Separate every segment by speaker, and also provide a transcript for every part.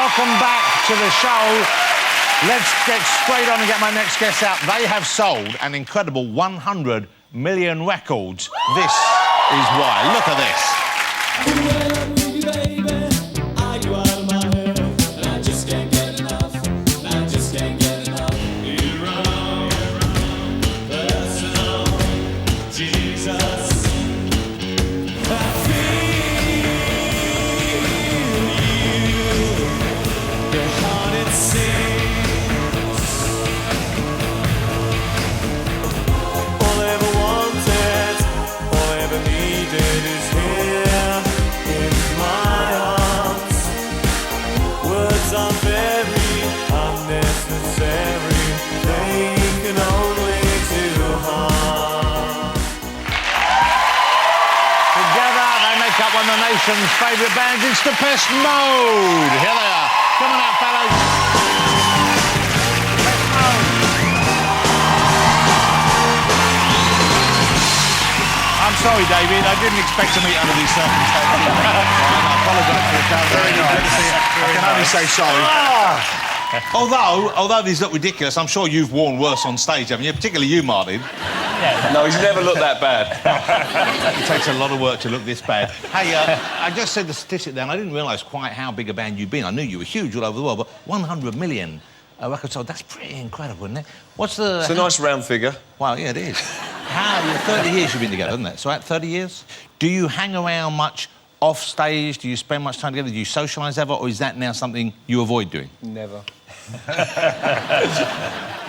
Speaker 1: welcome back to the show. Let's get straight on and get my next guest out. They have sold an incredible 100 million records. This is why. Look at this. One of the nation's favourite bands, it's Depeche Mode. Here they are. Come on out, fellas. Depeche Mode. I'm sorry, David. I didn't expect to meet under these circumstances. I apologise for the crowd. Very nice. I can only say sorry. Although these look ridiculous, I'm sure you've worn worse on stage, haven't you? Particularly you, Martin.
Speaker 2: Yeah. No, he's never looked that bad.
Speaker 1: It takes a lot of work to look this bad. Hey, I just said the statistic there, and I didn't realise quite how big a band you've been. I knew you were huge all over the world, but 100 million records sold, that's pretty incredible, isn't it?
Speaker 2: It's a nice round figure.
Speaker 1: Well, yeah, it is. 30 years you've been together, isn't it? So at 30 years, do you hang around much off stage? Do you spend much time together? Do you socialise ever, or is that now something you avoid doing?
Speaker 2: Never.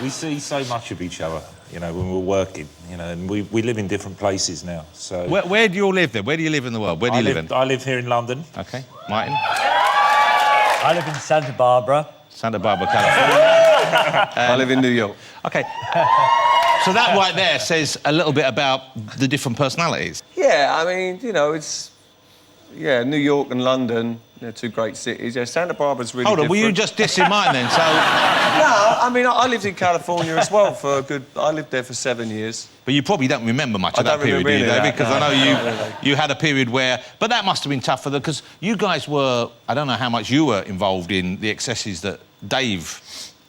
Speaker 3: We see so much of each other, you know, when we're working, you know, and we live in different places now, so...
Speaker 1: Where do you all live, then? Where do you live in the world? Where do you live in?
Speaker 3: I live here in London.
Speaker 1: OK. Martin?
Speaker 4: I live in Santa Barbara.
Speaker 1: Santa Barbara, California.
Speaker 2: I live in New York.
Speaker 1: OK. So that right there says a little bit about the different personalities.
Speaker 2: Yeah, I mean, you know, it's... Yeah, New York and London, they're two great cities. Yeah, Santa Barbara's really
Speaker 1: Hold on,
Speaker 2: different.
Speaker 1: were you just dissing mine then? So...
Speaker 2: No, I mean, I lived in California as well for a good... I lived there for 7 years.
Speaker 1: But you probably don't remember much of that period, do you, David? Because I know you had a period where... But that must have been tough for them, because you guys were... I don't know how much you were involved in the excesses that Dave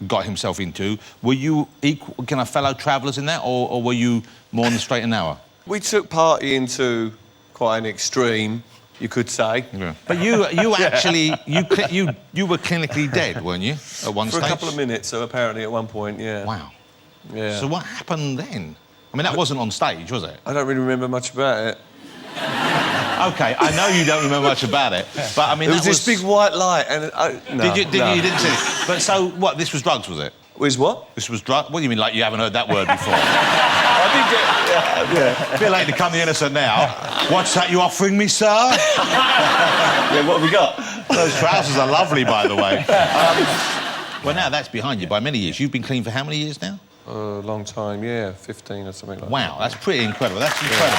Speaker 1: got himself into. Were you equal, kind of fellow travellers in that, or were you more on the straight and narrow?
Speaker 2: We took partying to quite an extreme, you could say.
Speaker 1: Yeah. But you actually... You were clinically dead, weren't you, at one stage?
Speaker 2: For a couple of minutes, so apparently, at one point, yeah.
Speaker 1: Wow.
Speaker 2: Yeah.
Speaker 1: So what happened then? I mean, that wasn't on stage, was it?
Speaker 2: I don't really remember much about it.
Speaker 1: OK, I know you don't remember much about it, but I mean...
Speaker 2: There was this big white light and... No,
Speaker 1: you didn't see it? But so, what, this was drugs, was it?
Speaker 2: Was what?
Speaker 1: This was drugs? What do you mean, like you haven't heard that word before?
Speaker 2: I did get... Yeah.
Speaker 1: A bit late to come the innocent now. What's that you offering me, sir?
Speaker 2: Yeah, what have we got?
Speaker 1: Those trousers are lovely, by the way. Well, now that's behind you by many years. You've been clean for how many years now?
Speaker 2: A long time, yeah, 15 or something like that.
Speaker 1: Wow, that's pretty incredible. That's incredible.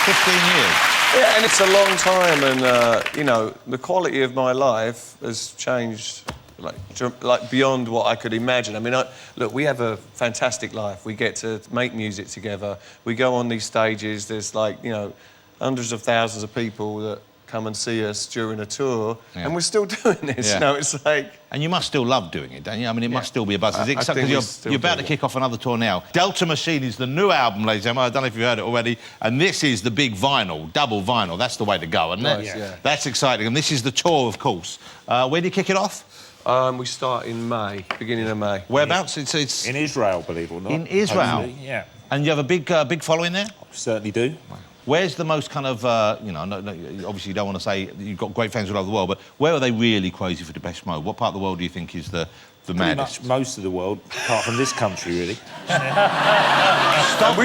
Speaker 1: 15 years.
Speaker 2: Yeah, and it's a long time, and, you know, the quality of my life has changed, like beyond what I could imagine. I mean, look, we have a fantastic life. We get to make music together. We go on these stages. There's, like, you know, hundreds of thousands of people that come and see us during a tour, and we're still doing this, you know, it's like... And
Speaker 1: you must still love doing it, don't you? I mean, it must still be a buzz. Because you're about to kick off another tour now. Delta Machine is the new album, ladies and gentlemen. I don't know if you've heard it already. And this is the big vinyl, double vinyl. That's the way to go, isn't it?
Speaker 2: Yeah.
Speaker 1: That's exciting. And this is the tour, of course. Where do you kick it off?
Speaker 2: We start in May, beginning of May.
Speaker 1: Whereabouts? It's...
Speaker 3: In Israel, believe it or not.
Speaker 1: In Israel?
Speaker 3: Hopefully, yeah.
Speaker 1: And you have a big following there?
Speaker 3: Certainly do.
Speaker 1: Wow. Where's the most kind of, you know, obviously you don't want to say you've got great fans all over the world, but where are they really crazy for Depeche Mode? What part of the world do you think is the maddest?
Speaker 3: Most of the world, apart from this country, really.
Speaker 1: Stop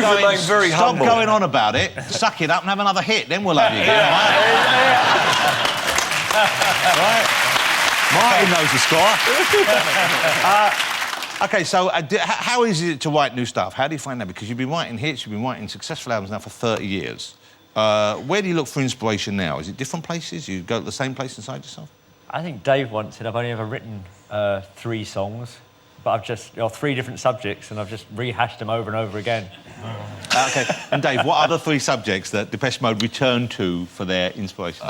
Speaker 1: going on about it, suck it up and have another hit, then we'll have you again, right? Martin knows the score. OK, so how easy is it to write new stuff? How do you find that? Because you've been writing hits, you've been writing successful albums now for 30 years. Where do you look for inspiration now? Is it different places? You go to the same place inside yourself?
Speaker 4: I think Dave once said I've only ever written 3 songs, but I've just... 3 different subjects, and I've just rehashed them over and over again.
Speaker 1: OK, and Dave, what are the 3 subjects that Depeche Mode return to for their inspiration?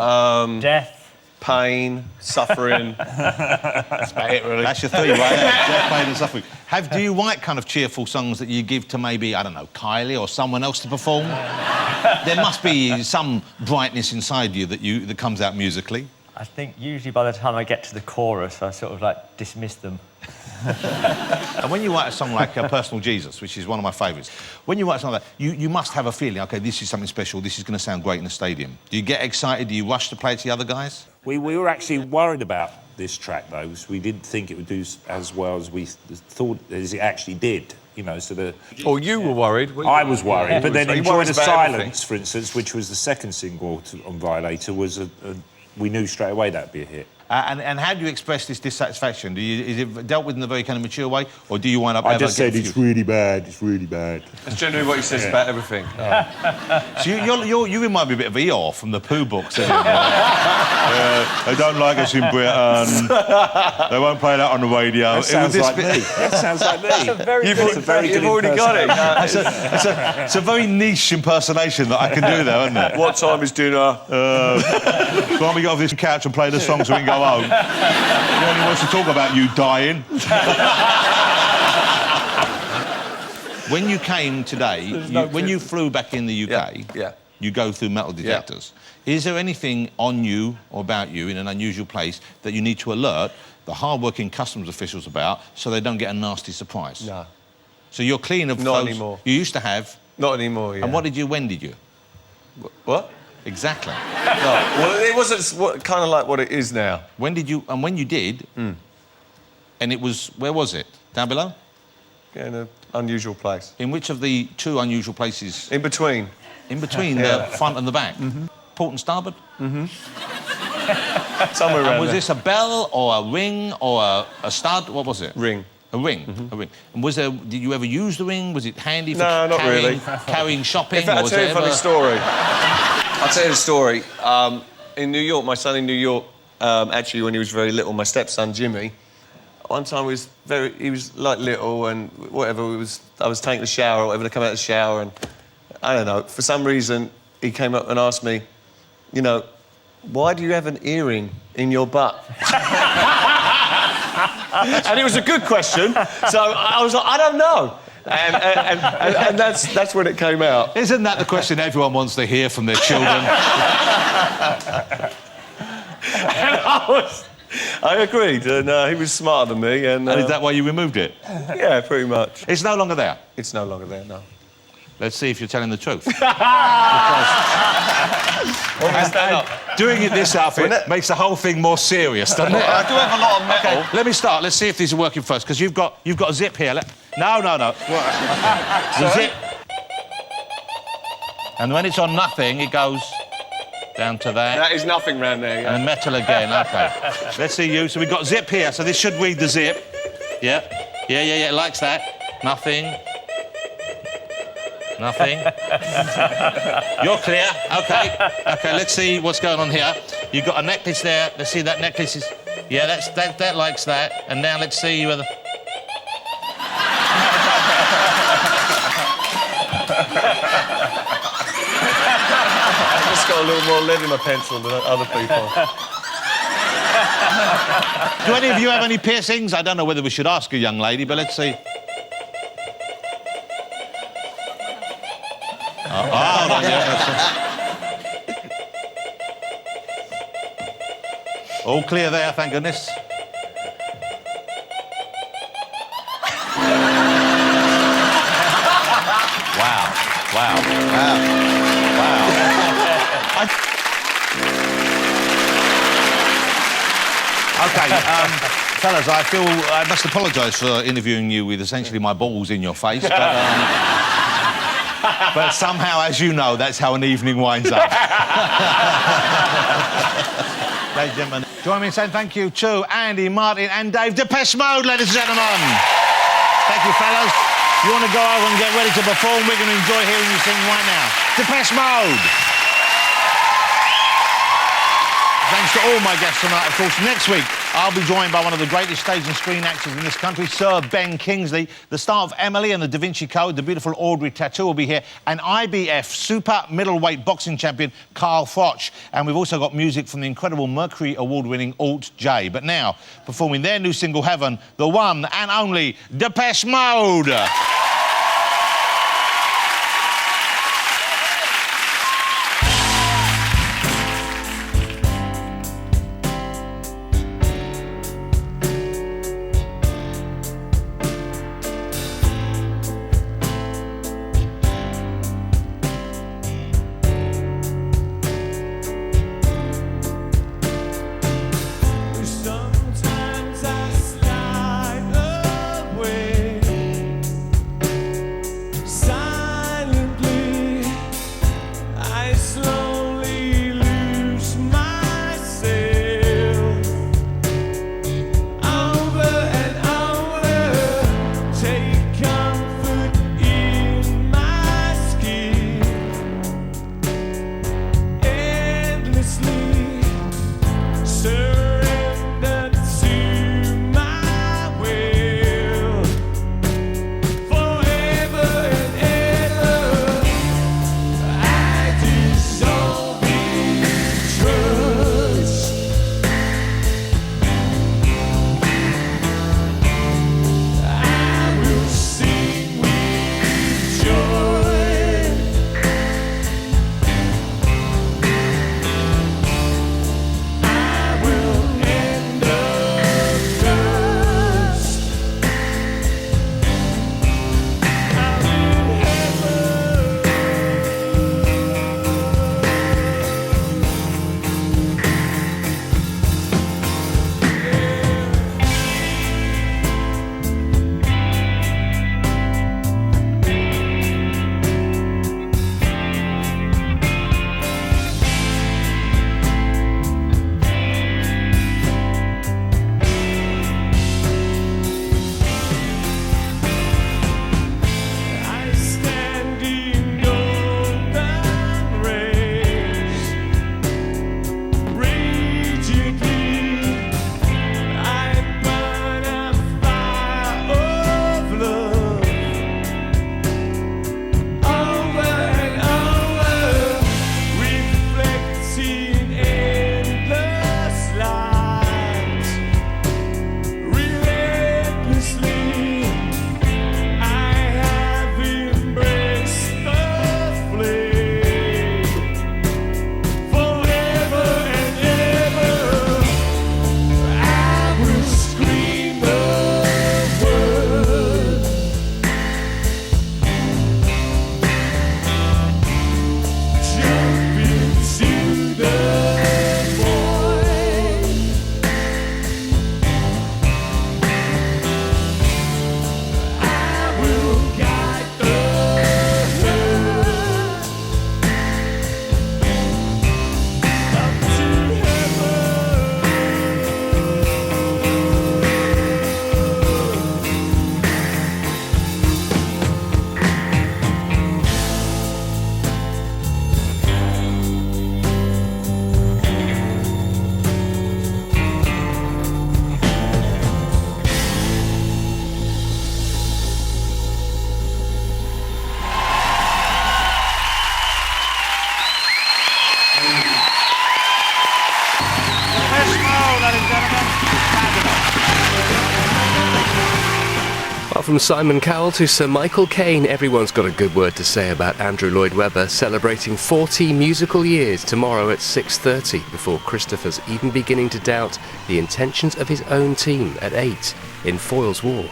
Speaker 4: Death.
Speaker 2: pain, suffering.
Speaker 1: That's about it, really. That's your three, right? Death, pain and suffering. Do you write kind of cheerful songs that you give to maybe, I don't know, Kylie or someone else to perform? There must be some brightness inside you that comes out musically.
Speaker 4: I think usually by the time I get to the chorus, I sort of like dismiss them.
Speaker 1: And when you write a song like Personal Jesus, which is one of my favourites, when you write a song like that, you must have a feeling, OK, this is something special, this is going to sound great in the stadium. Do you get excited? Do you rush to play it to the other guys?
Speaker 3: We were actually worried about this track, though, because we didn't think it would do as well as we thought as it actually did. You know, so the...
Speaker 2: Or you were worried.
Speaker 3: I was worried, but then
Speaker 2: He
Speaker 3: Enjoy
Speaker 2: worries
Speaker 3: the
Speaker 2: about
Speaker 3: Silence,
Speaker 2: everything.
Speaker 3: for instance, which was the second single on Violator, was we knew straight away that'd be a hit.
Speaker 1: And how do you express this dissatisfaction? Is it dealt with in a very kind of mature way, or do you wind up...
Speaker 3: I just said, it's really bad, it's really bad.
Speaker 2: That's generally what he says about everything.
Speaker 1: So you remind me a bit of Eeyore from the Pooh books. They don't like us in Britain. They won't play that on the radio.
Speaker 3: That sounds like me. That sounds like me.
Speaker 4: That's a very
Speaker 2: You've
Speaker 4: good
Speaker 2: already got it.
Speaker 1: It's a very niche impersonation that I can do there, isn't it?
Speaker 2: What time is dinner?
Speaker 1: Can't we get off this couch and play the song so we can go home? He only wants to talk about you dying. When you came today, when you flew back in the UK, you go through metal detectors. Is there anything on you or about you in an unusual place that you need to alert the hard-working customs officials about so they don't get a nasty surprise?
Speaker 2: No.
Speaker 1: So you're clean of
Speaker 2: Not
Speaker 1: those
Speaker 2: anymore.
Speaker 1: you used to have.
Speaker 2: Not anymore, yeah.
Speaker 1: And when did you?
Speaker 2: What?
Speaker 1: Exactly.
Speaker 2: No. Well, it wasn't kind of like what it is now.
Speaker 1: When did you... And when you did, and it was... Where was it? Down below?
Speaker 2: Yeah, in an unusual place.
Speaker 1: In which of the two unusual places?
Speaker 2: In between.
Speaker 1: In between the front and the back? Port and starboard?
Speaker 2: Somewhere around
Speaker 1: And was
Speaker 2: there.
Speaker 1: this a bell or a ring or a stud? What was it?
Speaker 2: Ring.
Speaker 1: A ring. A ring. And did you ever use the ring? Was it handy for
Speaker 2: No, not really.
Speaker 1: carrying shopping?
Speaker 2: In fact,
Speaker 1: or
Speaker 2: I'll
Speaker 1: was
Speaker 2: tell you
Speaker 1: it
Speaker 2: a funny
Speaker 1: ever...
Speaker 2: story. I'll tell you the story. In New York, my son in New York, actually, when he was very little, my stepson Jimmy, one time he was like little and whatever, I was taking a shower or whatever, to come out of the shower, and I don't know, for some reason, he came up and asked me, you know, why do you have an earring in your butt? And it was a good question, so I was like, I don't know. And that's when it came out.
Speaker 1: Isn't that the question everyone wants to hear from their children?
Speaker 2: And I agreed, and he was smarter than me. And
Speaker 1: And is that why you removed it?
Speaker 2: yeah, pretty much.
Speaker 1: It's no longer there.
Speaker 2: It's no longer there, no.
Speaker 1: Let's see if you're telling the truth. Doing it this outfit makes the whole thing more serious, doesn't it?
Speaker 2: I do have a lot of metal.
Speaker 1: Okay, let me start. Let's see if these are working first, because you've got a zip here. No. The zip. And when it's on nothing, it goes down to that.
Speaker 2: That is nothing round there, yeah.
Speaker 1: And metal again, OK. Let's see you. So we've got zip here, so this should read the zip. Yeah, it likes that. Nothing. Nothing. You're clear. OK, let's see what's going on here. You've got a necklace there. Let's see that necklace is... Yeah, that likes that. And now let's see whether...
Speaker 2: I've just got a little more lead in my pencil than other people.
Speaker 1: Do any of you have any piercings? I don't know whether we should ask a young lady, but let's see. All clear there, thank goodness. Wow. OK, fellas, I feel I must apologise for interviewing you with essentially my balls in your face, but somehow, as you know, that's how an evening winds up. Ladies and gentlemen, join me in saying thank you to Andy, Martin and Dave. Depeche Mode, ladies and gentlemen. Thank you, fellas. You want to go over and get ready to perform? We're going to enjoy hearing you sing right now. Depeche Mode. Thank thanks to all my guests tonight. Of course, next week I'll be joined by one of the greatest stage and screen actors in this country, Sir Ben Kingsley. The star of Emily and the Da Vinci Code, the beautiful Audrey Tautou will be here, and IBF super middleweight boxing champion Carl Froch. And we've also got music from the incredible Mercury Award-winning Alt J. But now, performing their new single Heaven, the one and only Depeche Mode.
Speaker 5: From Simon Cowell to Sir Michael Caine, everyone's got a good word to say about Andrew Lloyd Webber, celebrating 40 musical years tomorrow at 6:30, before Christopher's even beginning to doubt the intentions of his own team at 8 in Foyle's War.